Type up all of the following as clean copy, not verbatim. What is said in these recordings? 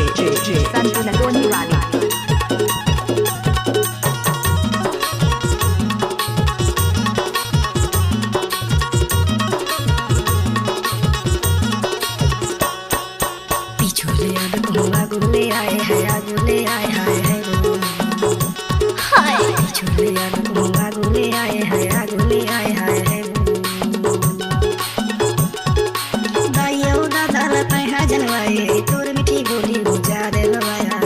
DJ संतुलन होने वाली गुले आए हैं गुले आए हैं हाय छुले यार गुले आए हैं गुले आए हैं दाइयो दादा लताए हैं जनवाए तोर मिठी बोली बुझा दे लवाया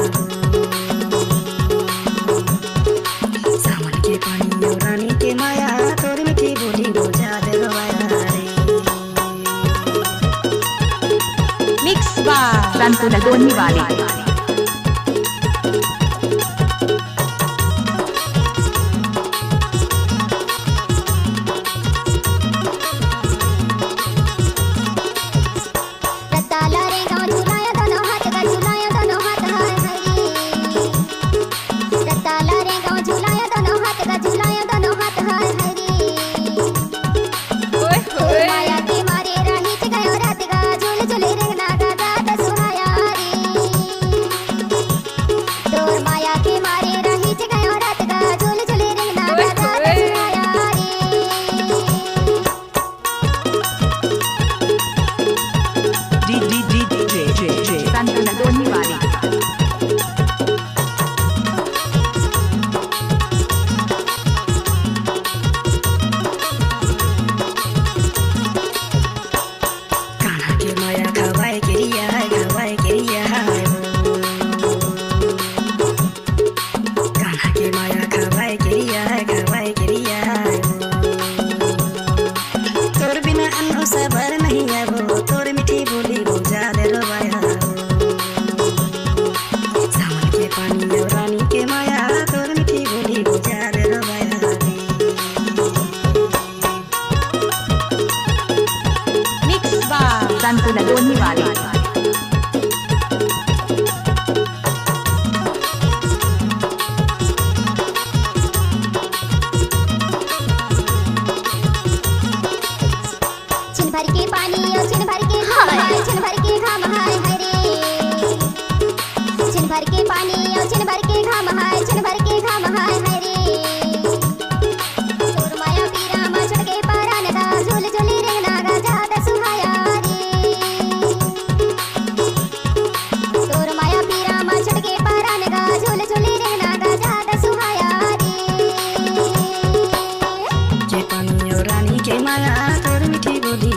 सावन के पानी और रानी के माया तोर मिठी बोली बुझा दे लवाया मिक्स बार संतुलन होने वाली सबर नहीं है वो तोर मिठी बोली बुझा दे रवाया सावन के पानी और रानी के माया तोर मिठी बोली बुझा दे रवाया मिक्स बार संतुलन होने वाली भर के पानी और छिन भर के छिन भर के घाम हाय हरे छिन भर के पानी और छिन भर के घाम हाय छिन भर के घाम हाय हरे तोर माया पीरा मा छटके पारान दा झूल झूली रे नागा जाद सुहाया रे तोर माया पीरा मा छटके पारान दा झूल झूली रे नागा जाद सुहाया रे के पानी और रानी के माया तोर मिठी बोली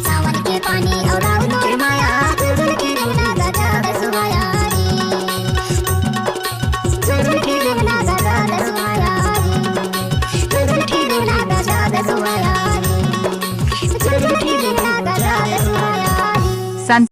सावन के पानी और रानी के माया तोर मिठी बोली जाद सुहाया तोर मिठी बोली जाद सुहाया तोर मिठी बोली जाद सुहाया।